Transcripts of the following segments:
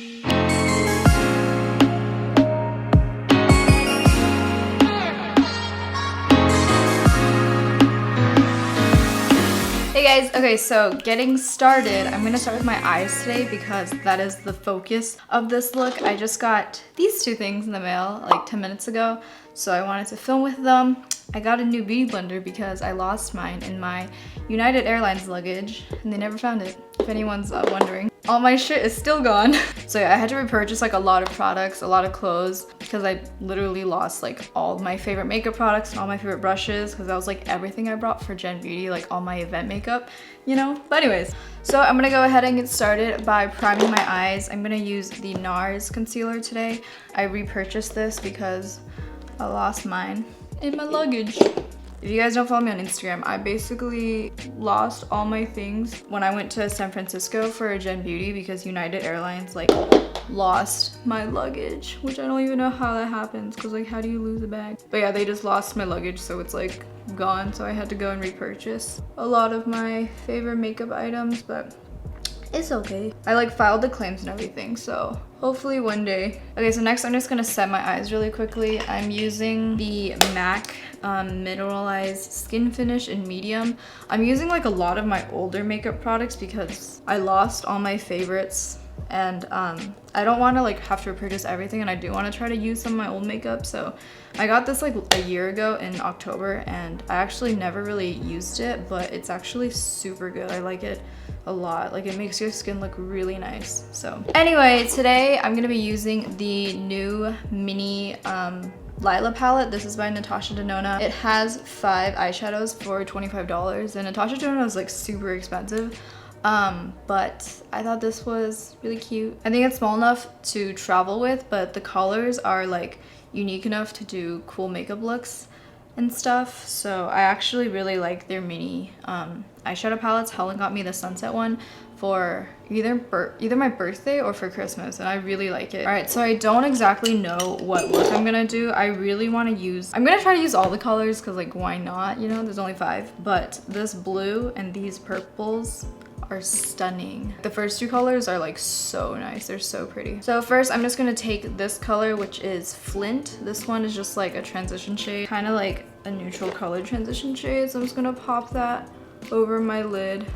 Hey guys, okay, so getting started, I'm gonna start with my eyes today because that is the focus of this look. I just got these two things in the mail like 10 minutes ago, so I wanted to film with them. I got a new beauty blender because I lost mine in my United Airlines luggage and they never found it, if anyone's wondering. All my shit is still gone. So yeah, I had to repurchase like a lot of products, a lot of clothes, because I literally lost like all my favorite makeup products and all my favorite brushes, because that was like everything I brought for Gen Beauty, like all my event makeup, you know? But anyways, so I'm gonna go ahead and get started by priming my eyes. I'm gonna use the NARS concealer today. I repurchased this because I lost mine in my luggage. If you guys don't follow me on Instagram, I basically lost all my things when I went to San Francisco for a Gen Beauty because United Airlines like lost my luggage, which I don't even know how that happens because like how do you lose a bag? But yeah, they just lost my luggage, so it's like gone, so I had to go and repurchase a lot of my favorite makeup items, but it's okay. I like filed the claims and everything, so hopefully one day. Okay, so next I'm just gonna set my eyes really quickly. I'm using the MAC mineralized skin finish in medium. I'm using like a lot of my older makeup products because I lost all my favorites, and I don't want to like have to repurchase everything, and I do want to try to use some of my old makeup. So I got this like a year ago in October and I actually never really used it, but it's actually super good. I like it a lot. Like it makes your skin look really nice. So anyway, today I'm gonna be using the new mini Lila palette. This is by Natasha Denona. It has 5 eyeshadows for $25, and Natasha Denona is like super expensive. But I thought this was really cute. I think it's small enough to travel with, but the colors are like unique enough to do cool makeup looks and stuff. So I actually really like their mini eyeshadow palettes. Helen got me the sunset one for either my birthday or for Christmas, and I really like it. All right, so I don't exactly know what look I'm gonna do. I really want to use, I'm gonna try to use all the colors because like why not, you know, there's only 5, but this blue and these purples are stunning. The first 2 colors are like so nice, they're so pretty. So first I'm just gonna take this color, which is Flint. This one is just like a transition shade, kind of like a neutral color transition shade, so I'm just gonna pop that over my lid.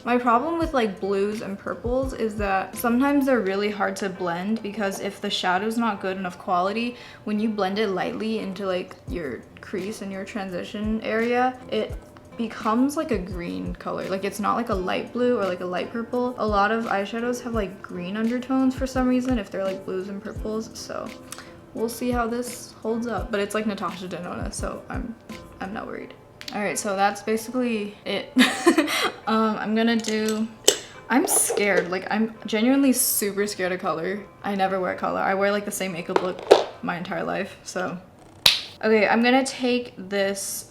My problem with like blues and purples is that sometimes they're really hard to blend, because if the shadow's not good enough quality, when you blend it lightly into like your crease and your transition area, it becomes like a green color. Like it's not like a light blue or like a light purple. A lot of eyeshadows have like green undertones for some reason if they're like blues and purples, so we'll see how this holds up. But it's like Natasha Denona, so I'm not worried. All right, so that's basically it. I'm scared. Like I'm genuinely super scared of color. I never wear color. I wear like the same makeup look my entire life, so. Okay, I'm gonna take this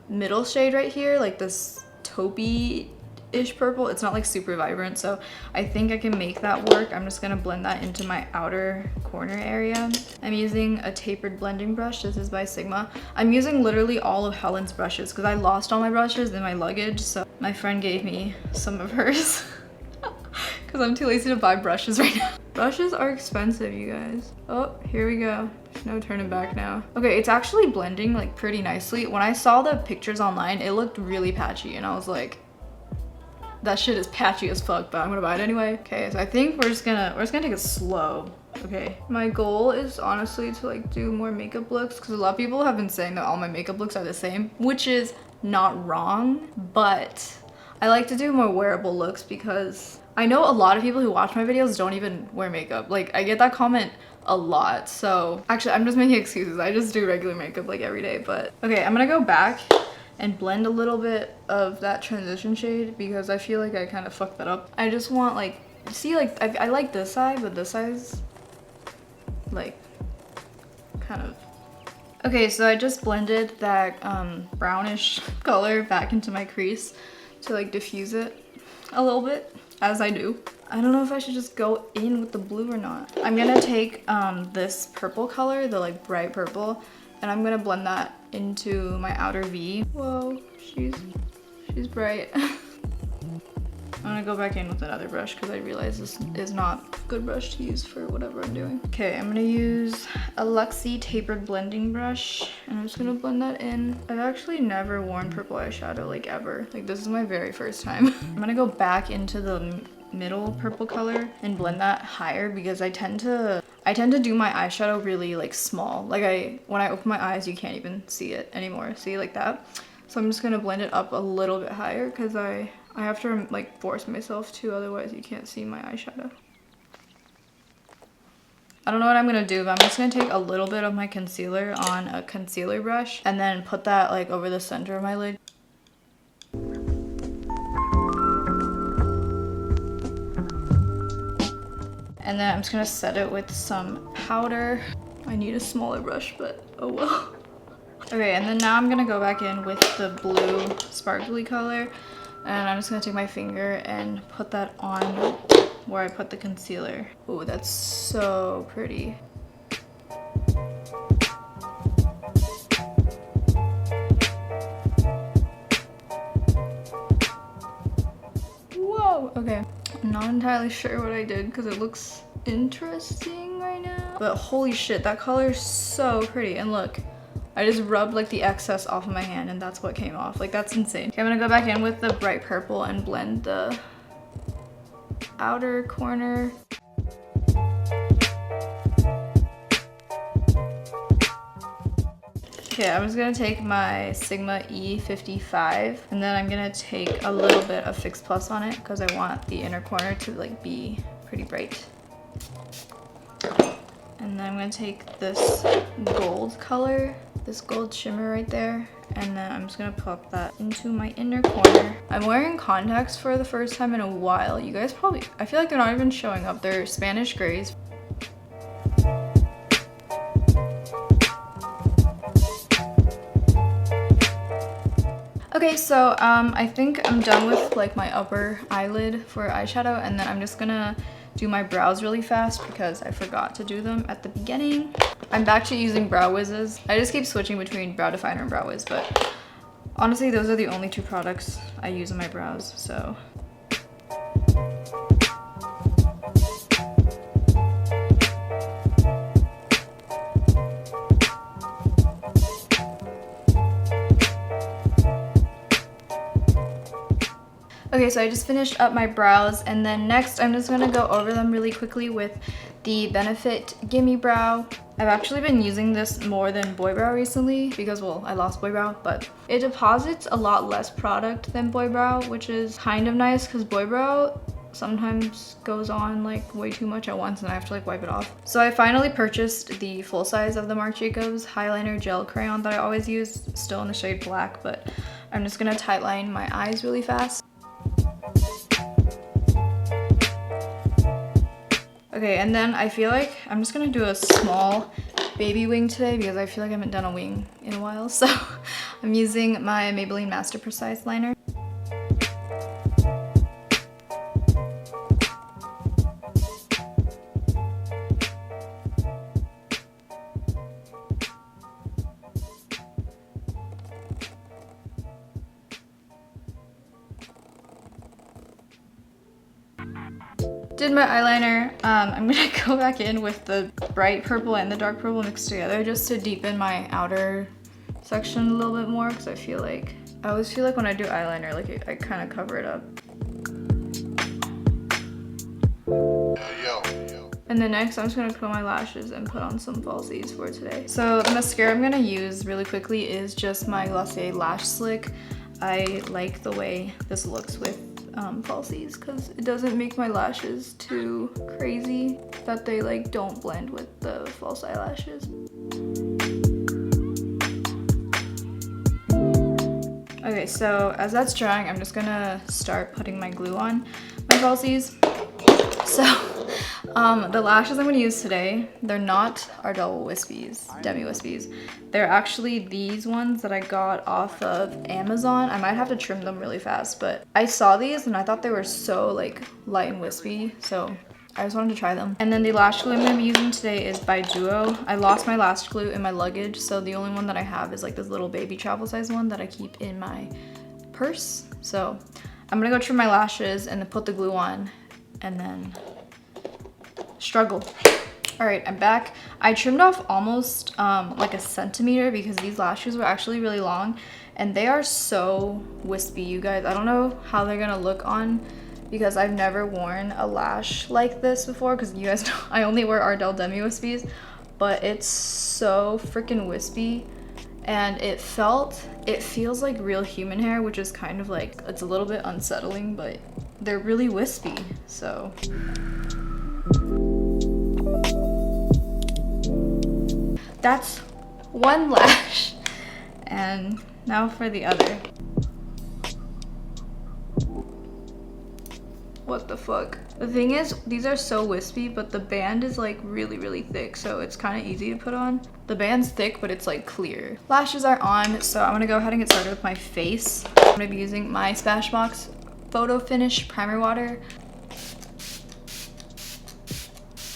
middle shade right here, like this taupey-ish purple. It's not like super vibrant, so I think I can make that work. I'm just gonna blend that into my outer corner area. I'm using a tapered blending brush. This is by Sigma. I'm using literally all of Helen's brushes because I lost all my brushes in my luggage, so my friend gave me some of hers because I'm too lazy to buy brushes right now. Brushes are expensive, you guys. Oh, here we go. There's no turning back now. Okay, it's actually blending like pretty nicely. When I saw the pictures online, it looked really patchy, and I was like, that shit is patchy as fuck, but I'm gonna buy it anyway. Okay, so I think we're just gonna take it slow. Okay, my goal is honestly to like do more makeup looks, because a lot of people have been saying that all my makeup looks are the same, which is not wrong, but I like to do more wearable looks because I know a lot of people who watch my videos don't even wear makeup. Like I get that comment a lot, so actually I'm just making excuses. I just do regular makeup like every day. But okay, I'm gonna go back and blend a little bit of that transition shade because I feel like I kind of fucked that up. I just want like, see, like I like this side, but this side's like kind of. Okay, so I just blended that brownish color back into my crease to like diffuse it a little bit, as I do. I don't know if I should just go in with the blue or not. I'm gonna take this purple color, the like bright purple, and I'm gonna blend that into my outer V. Whoa, she's bright. I'm gonna go back in with another brush because I realize this is not a good brush to use for whatever I'm doing. Okay, I'm gonna use a Luxie tapered blending brush and I'm just gonna blend that in. I've actually never worn purple eyeshadow like ever. Like this is my very first time. I'm gonna go back into the middle purple color and blend that higher because I tend to do my eyeshadow really like small. Like when I open my eyes, you can't even see it anymore. See, like that. So I'm just gonna blend it up a little bit higher because I have to like force myself to, otherwise you can't see my eyeshadow. I don't know what I'm gonna do, but I'm just gonna take a little bit of my concealer on a concealer brush and then put that like over the center of my lid. And then I'm just gonna set it with some powder. I need a smaller brush, but oh well. Okay, and then now I'm gonna go back in with the blue sparkly color and I'm just gonna take my finger and put that on where I put the concealer. Oh, that's so pretty. Whoa, okay. I'm not entirely sure what I did because it looks interesting right now. But holy shit, that color is so pretty. And look, I just rubbed like the excess off of my hand and that's what came off. Like that's insane. Okay, I'm gonna go back in with the bright purple and blend the outer corner. Okay, I'm just gonna take my Sigma E55 and then I'm gonna take a little bit of Fix Plus on it because I want the inner corner to like be pretty bright. And then I'm gonna take this gold color, this gold shimmer right there, and then I'm just gonna pop that into my inner corner. I'm wearing contacts for the first time in a while. You guys probably, I feel like they're not even showing up. They're Spanish grays. Okay, so I think I'm done with like my upper eyelid for eyeshadow, and then I'm just gonna do my brows really fast because I forgot to do them at the beginning. I'm back to using Brow Wizzes. I just keep switching between Brow Definer and Brow Wiz, but honestly those are the only two products I use on my brows, so. Okay, so I just finished up my brows, and then next I'm just gonna go over them really quickly with the Benefit Gimme Brow. I've actually been using this more than Boy Brow recently because, well, I lost Boy Brow, but it deposits a lot less product than Boy Brow, which is kind of nice because Boy Brow sometimes goes on like way too much at once and I have to like wipe it off. So I finally purchased the full size of the Marc Jacobs Highliner Gel Crayon that I always use, still in the shade black, but I'm just gonna tightline my eyes really fast. Okay, and then I feel like I'm just gonna do a small baby wing today because I feel like I haven't done a wing in a while. So I'm using my Maybelline Master Precise liner. Did my eyeliner. I'm gonna go back in with the bright purple and the dark purple mixed together just to deepen my outer section a little bit more because I always feel like when I do eyeliner, like I kind of cover it up. And then next I'm just gonna curl my lashes and put on some falsies for today. So the mascara I'm gonna use really quickly is just my Glossier Lash Slick. I like the way this looks with falsies because it doesn't make my lashes too crazy that they like don't blend with the false eyelashes. Okay, so as that's drying, I'm just gonna start putting my glue on my falsies. So the lashes I'm gonna use today, they're not our double wispies, demi wispies. They're actually these ones that I got off of Amazon. I might have to trim them really fast, but I saw these and I thought they were so like light and wispy, so I just wanted to try them. And then the lash glue I'm gonna be using today is by Duo. I lost my lash glue in my luggage, so the only one that I have is like this little baby travel size one that I keep in my purse. So I'm gonna go trim my lashes and then put the glue on and then struggle. All right, I'm back. I trimmed off almost like a centimeter because these lashes were actually really long and they are so wispy, you guys. I don't know how they're gonna look on because I've never worn a lash like this before because you guys know I only wear Ardell Demi Wispies, but it's so freaking wispy and it feels like real human hair, which is kind of like, it's a little bit unsettling, but they're really wispy, so. That's one lash. And now for the other. What the fuck? The thing is, these are so wispy, but the band is like really, really thick, so it's kind of easy to put on. The band's thick, but it's like clear. Lashes are on, so I'm gonna go ahead and get started with my face. I'm gonna be using my Smashbox Photo Finish Primer Water.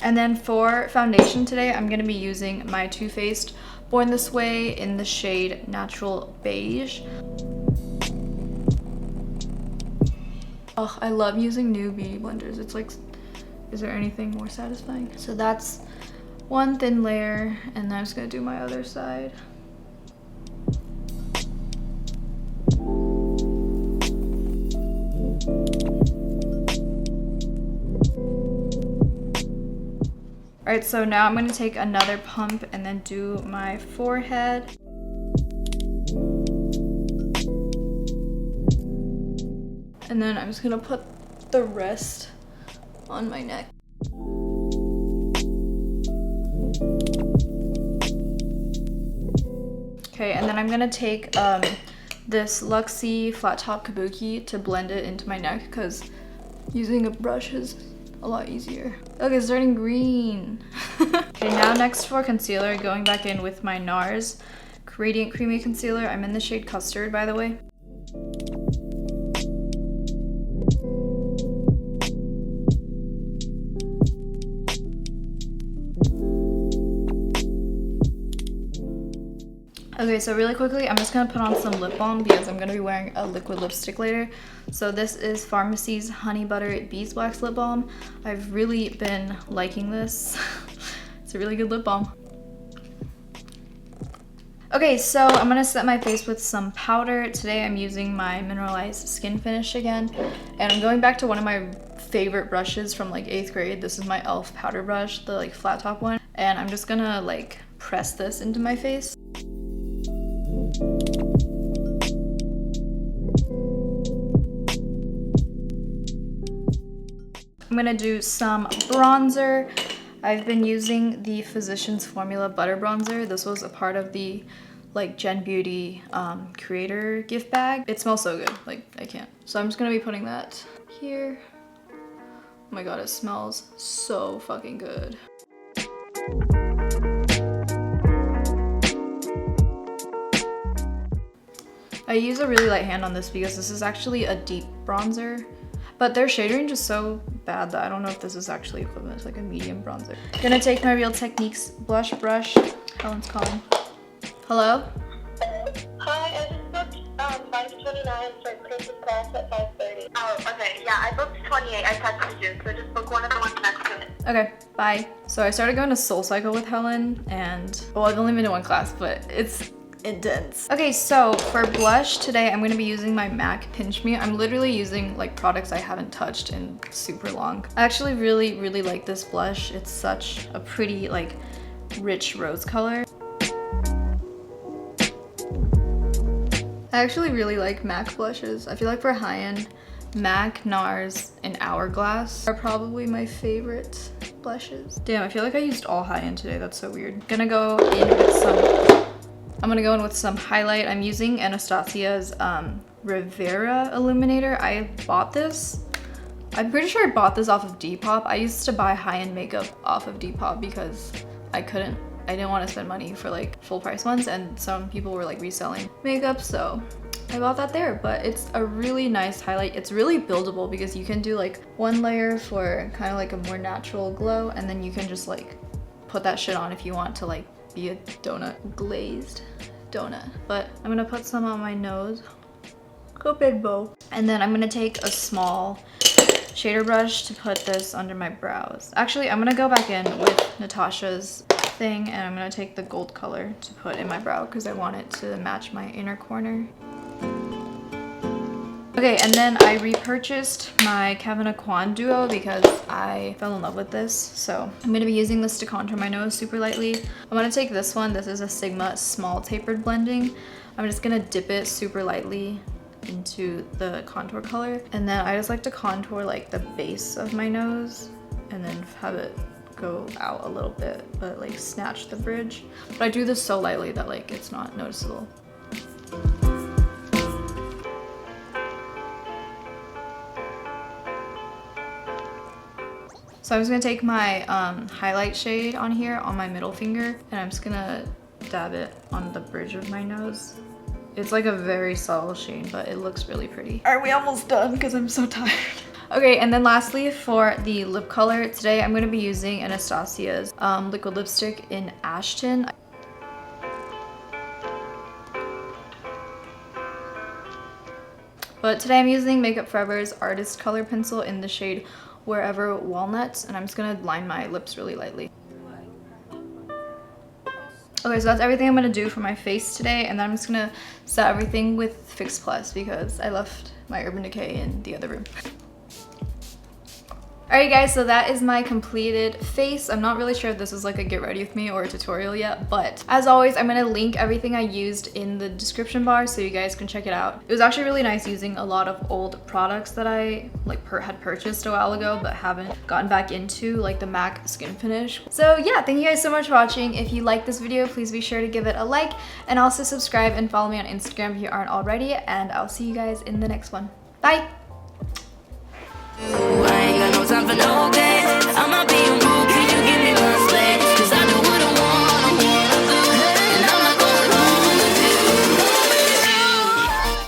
And then for foundation today, I'm gonna be using my Too Faced Born This Way in the shade Natural Beige. Oh, I love using new beauty blenders. It's like, is there anything more satisfying? So that's one thin layer, and then I'm just gonna do my other side. All right, so now I'm gonna take another pump and then do my forehead. And then I'm just gonna put the rest on my neck. Okay, and then I'm gonna take this Luxie Flat Top Kabuki to blend it into my neck because using a brush is a lot easier. Look, it's turning green. Okay, now next for concealer, going back in with my NARS Radiant Creamy Concealer. I'm in the shade Custard, by the way. Okay, so really quickly, I'm just gonna put on some lip balm because I'm gonna be wearing a liquid lipstick later. So this is Pharmacy's Honey Butter Beeswax Lip Balm. I've really been liking this. It's a really good lip balm. Okay, so I'm gonna set my face with some powder. Today I'm using my Mineralized Skin Finish again. And I'm going back to one of my favorite brushes from like 8th grade. This is my e.l.f. powder brush, the like flat top one. And I'm just gonna like press this into my face. I'm gonna do some bronzer. I've been using the Physicians Formula Butter Bronzer. This was a part of the like Gen Beauty creator gift bag. It smells so good, like I can't. So I'm just gonna be putting that here. Oh my god, it smells so fucking good. I use a really light hand on this because this is actually a deep bronzer, but their shade range is so bad that I don't know if this is actually equivalent to like a medium bronzer. Gonna take my Real Techniques blush brush. Helen's calling. Hello? Hi, I just booked 5:29 for Chris's class at 5:30. Oh, okay, yeah, I booked 28. I texted you, so just book one of the ones next to it. Okay, bye. So I started going to Soul Cycle with Helen, and well, I've only been to one class, but it's intense. Okay, so for blush today, I'm gonna be using my MAC Pinch Me. I'm literally using like products I haven't touched in super long. I actually really, really like this blush. It's such a pretty, like, rich rose color. I actually really like MAC blushes. I feel like for high-end, MAC, NARS, and Hourglass are probably my favorite blushes. Damn, I feel like I used all high-end today. That's so weird. Gonna go in with some... I'm gonna go in with some highlight. I'm using Anastasia's Rivera Illuminator. I bought this. I'm pretty sure I bought this off of Depop. I used to buy high-end makeup off of Depop because I didn't want to spend money for like full price ones, and some people were like reselling makeup, so I bought that there. But it's a really nice highlight. It's really buildable because you can do like one layer for kind of like a more natural glow, and then you can just like put that shit on if you want to like be a donut, glazed donut. But I'm gonna put some on my nose. Go big bow. And then I'm gonna take a small shader brush to put this under my brows. Actually, I'm gonna go back in with Natasha's thing and I'm gonna take the gold color to put in my brow because I want it to match my inner corner. Okay, and then I repurchased my Kevin Aquan duo because I fell in love with this. So I'm gonna be using this to contour my nose super lightly. I'm gonna take this one. This is a Sigma small tapered blending. I'm just gonna dip it super lightly into the contour color. And then I just like to contour like the base of my nose and then have it go out a little bit, but like snatch the bridge. But I do this so lightly that like it's not noticeable. So I'm just gonna take my highlight shade on here on my middle finger and I'm just gonna dab it on the bridge of my nose. It's like a very subtle shade, but it looks really pretty. Are we almost done? Because I'm so tired. Okay, and then lastly for the lip color, today I'm gonna be using Anastasia's liquid lipstick in Ashton. But today I'm using Makeup Forever's Artist Color Pencil in the shade Wherever Walnuts, and I'm just gonna line my lips really lightly. Okay, so that's everything I'm gonna do for my face today, and then I'm just gonna set everything with Fix Plus because I left my Urban Decay in the other room. Alright guys, so that is my completed face. I'm not really sure if this is like a get ready with me or a tutorial yet, but as always, I'm gonna link everything I used in the description bar so you guys can check it out. It was actually really nice using a lot of old products that I had purchased a while ago but haven't gotten back into, like the MAC Skin Finish. So yeah, thank you guys so much for watching. If you like this video, please be sure to give it a like and also subscribe and follow me on Instagram if you aren't already, and I'll see you guys in the next one. Bye! I ain't got no time for no games.